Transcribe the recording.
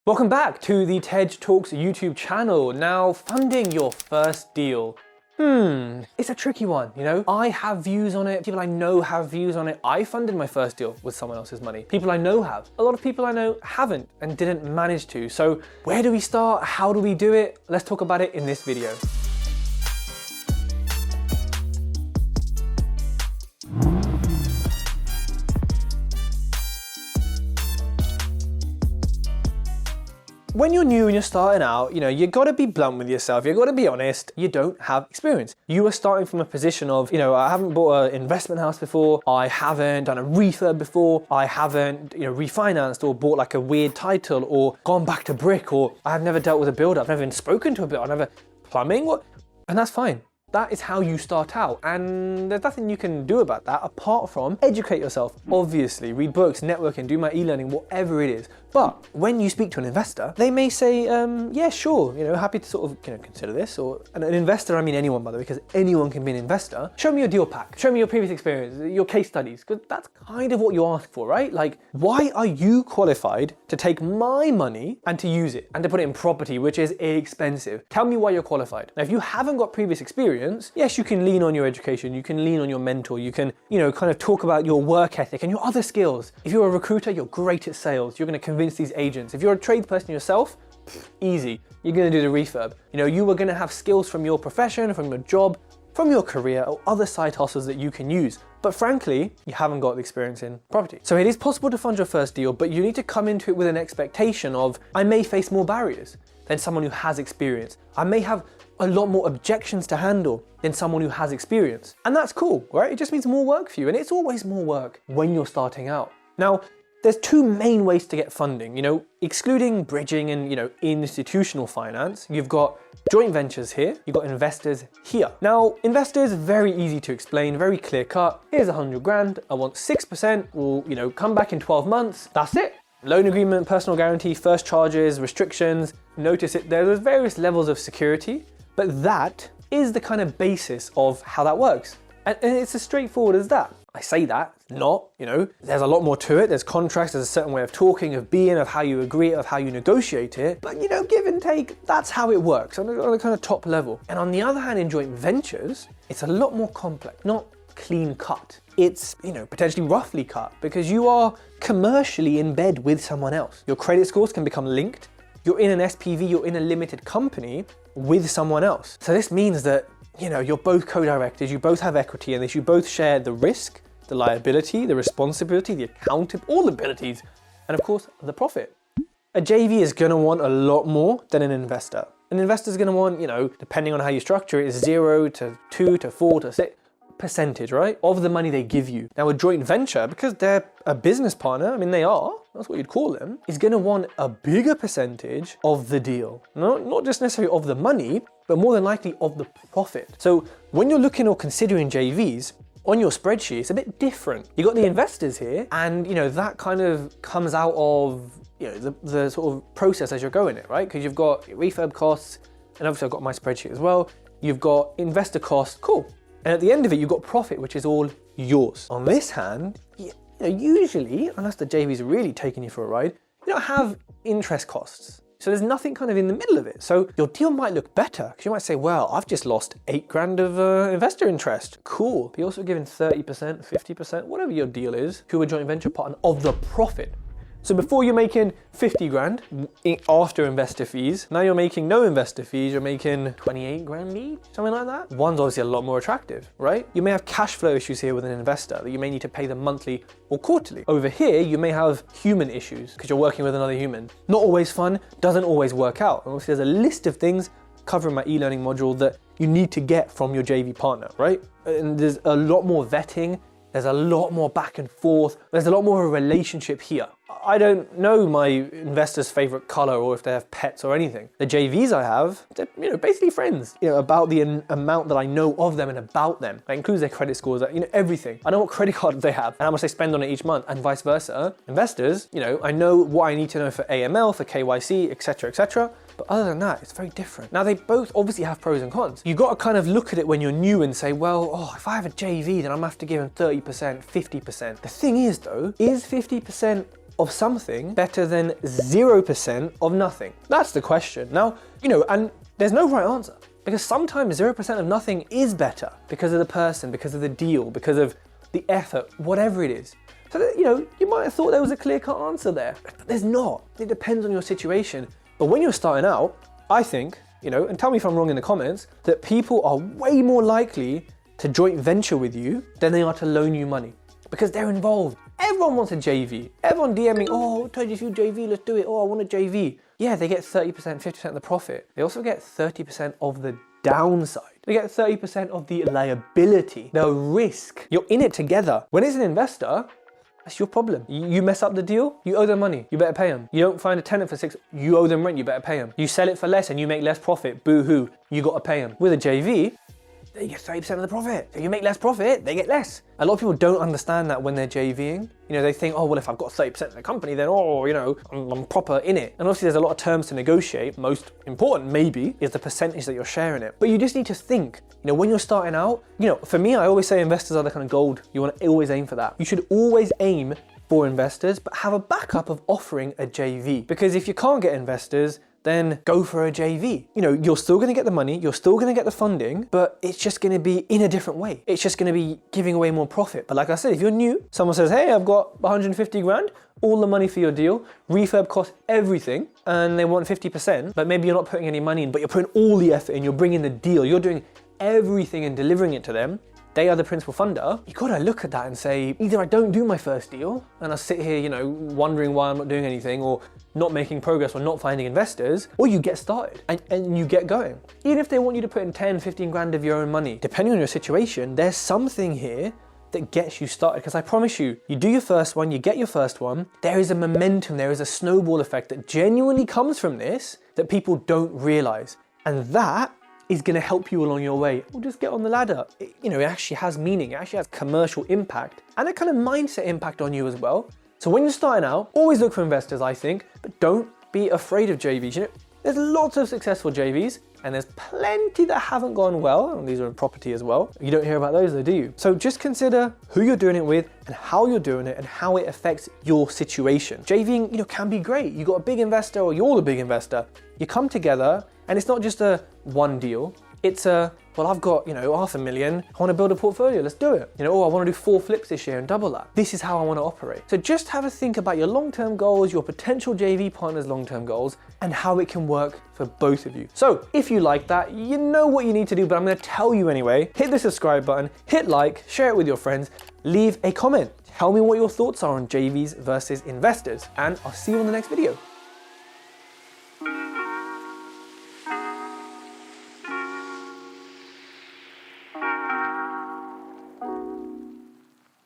Welcome back to the TED Talks YouTube channel. Now, funding your first deal. It's a tricky one, you know? I have views on it, people I know have views on it. I funded my first deal with someone else's money. People I know have. A lot of people I know haven't and didn't manage to. So where do we start? How do we do it? Let's talk about it in this video. When you're new and you're starting out, you gotta be blunt with yourself. You gotta be honest. You don't have experience. You are starting from a position of, I haven't bought an investment house before. I haven't done a refurb before. I haven't, refinanced or bought like a weird title or gone back to brick, or I've never dealt with a builder. I've never even spoken to a builder. I've never plumbing. And that's fine. That is how you start out, and there's nothing you can do about that apart from educate yourself. Obviously, read books, networking, do my e-learning, whatever it is. But when you speak to an investor, they may say, yeah, sure, happy to sort of consider this. Or an investor, I mean anyone, by the way, because anyone can be an investor. Show me your deal pack. Show me your previous experience, your case studies, because that's kind of what you ask for, right? Like, why are you qualified to take my money and to use it and to put it in property, which is expensive? Tell me why you're qualified. Now, if you haven't got previous experience, yes, you can lean on your education, you can lean on your mentor, you can, kind of talk about your work ethic and your other skills. If you're a recruiter, you're great at sales. You're going to convince these agents. If you're a tradesperson yourself, easy. You're going to do the refurb. You are going to have skills from your profession, from your job, from your career, or other side hustles that you can use. But frankly, you haven't got the experience in property. So it is possible to fund your first deal, but you need to come into it with an expectation of, I may face more barriers than someone who has experience. I may have a lot more objections to handle than someone who has experience. And that's cool, right? It just means more work for you. And it's always more work when you're starting out. Now, there's two main ways to get funding, excluding bridging and, institutional finance. You've got joint ventures here, you've got investors here. Now, investors, very easy to explain, very clear cut. Here's 100 grand, I want 6%, we'll, come back in 12 months, that's it. Loan agreement, personal guarantee, first charges, restrictions, notice it. There's various levels of security, but that is the kind of basis of how that works. And it's as straightforward as that. I say that, not, there's a lot more to it. There's contracts, there's a certain way of talking, of being, of how you agree, of how you negotiate it. But, give and take, that's how it works on a kind of top level. And on the other hand, in joint ventures, it's a lot more complex, not clean cut. It's, potentially roughly cut because you are commercially in bed with someone else. Your credit scores can become linked. You're in an SPV, you're in a limited company with someone else. So this means that, you're both co-directors, you both have equity in this, you both share the risk, the liability, the responsibility, the accountability, all abilities, and of course, the profit. A JV is gonna want a lot more than an investor. An investor is gonna want, depending on how you structure it, is 0 to 2 to 4 to 6% right, of the money they give you. Now a joint venture, because they're a business partner, that's what you'd call them, is gonna want a bigger percentage of the deal. Not just necessarily of the money, but more than likely of the profit. So when you're looking or considering JVs, on your spreadsheet, it's a bit different. You got the investors here, and that kind of comes out of the sort of process as you're going it, right? Because you've got refurb costs, and obviously I've got my spreadsheet as well. You've got investor costs, cool. And at the end of it, you've got profit, which is all yours. On this hand, usually, unless the JV's really taking you for a ride, you don't have interest costs. So there's nothing kind of in the middle of it. So your deal might look better because you might say, well, I've just lost 8 grand of investor interest. Cool. But you're also giving 30%, 50%, whatever your deal is, to a joint venture partner of the profit. So before you're making 50 grand after investor fees, now you're making no investor fees, you're making 28 grand each, something like that. One's obviously a lot more attractive, right? You may have cash flow issues here with an investor that you may need to pay them monthly or quarterly. Over here, you may have human issues because you're working with another human. Not always fun, doesn't always work out. And obviously there's a list of things covering my e-learning module that you need to get from your JV partner, right? And there's a lot more vetting, there's a lot more back and forth, there's a lot more of a relationship here. I don't know my investor's favorite color or if they have pets or anything. The JVs I have, they're basically friends, about the amount that I know of them and about them. That includes their credit scores, everything. I know what credit cards they have and how much they spend on it each month and vice versa. Investors, I know what I need to know for AML, for KYC, etc., etc. But other than that, it's very different. Now, they both obviously have pros and cons. You got to kind of look at it when you're new and say, well, if I have a JV, then I'm going to have to give them 30%, 50%. The thing is, though, is 50% of something better than 0% of nothing? That's the question. Now, and there's no right answer, because sometimes 0% of nothing is better because of the person, because of the deal, because of the effort, whatever it is. So that, you might have thought there was a clear-cut answer there, but there's not. It depends on your situation. But when you're starting out, I think, and tell me if I'm wrong in the comments, that people are way more likely to joint venture with you than they are to loan you money, because they're involved. Everyone wants a JV. Everyone DMing, oh, told you JV, let's do it. Oh, I want a JV. Yeah, they get 30%, 50% of the profit. They also get 30% of the downside. They get 30% of the liability, the risk. You're in it together. When it's an investor, that's your problem. You mess up the deal, you owe them money, you better pay them. You don't find a tenant for 6, you owe them rent, you better pay them. You sell it for less and you make less profit, boo-hoo, you gotta pay them. With a JV, they get 30% of the profit. If you make less profit, they get less. A lot of people don't understand that when they're JVing. They think, oh, well, if I've got 30% of the company, then, I'm proper in it. And obviously there's a lot of terms to negotiate. Most important, maybe, is the percentage that you're sharing it. But you just need to think, when you're starting out, for me, I always say investors are the kind of gold. You want to always aim for that. You should always aim for investors, but have a backup of offering a JV. Because if you can't get investors, then go for a JV. You're still gonna get the money, you're still gonna get the funding, but it's just gonna be in a different way. It's just gonna be giving away more profit. But like I said, if you're new, someone says, hey, I've got 150 grand, all the money for your deal, refurb costs everything, and they want 50%, but maybe you're not putting any money in, but you're putting all the effort in, you're bringing the deal, you're doing everything and delivering it to them. They are the principal funder. You gotta look at that and say, either I don't do my first deal and I sit here, wondering why I'm not doing anything, or not making progress, or not finding investors, or you get started and you get going. Even if they want you to put in 10, 15 grand of your own money, depending on your situation, there's something here that gets you started. Because I promise you, you do your first one, you get your first one, there is a momentum, there is a snowball effect that genuinely comes from this that people don't realize. And that is going to help you along your way. Or just get on the ladder. It actually has meaning, it actually has commercial impact and a kind of mindset impact on you as well. So when you're starting out, always look for investors, I think, but don't be afraid of JVs. There's lots of successful JVs and there's plenty that haven't gone well, and these are in property as well. You don't hear about those though, do you? So just consider who you're doing it with and how you're doing it and how it affects your situation. JVing, can be great. You got a big investor or you're the big investor. You come together and it's not just a one deal. It's well, I've got, $500,000. I want to build a portfolio. Let's do it. I want to do 4 flips this year and double that. This is how I want to operate. So just have a think about your long-term goals, your potential JV partner's long-term goals, and how it can work for both of you. So if you like that, you know what you need to do, but I'm going to tell you anyway. Hit the subscribe button, hit like, share it with your friends, leave a comment. Tell me what your thoughts are on JVs versus investors, and I'll see you on the next video.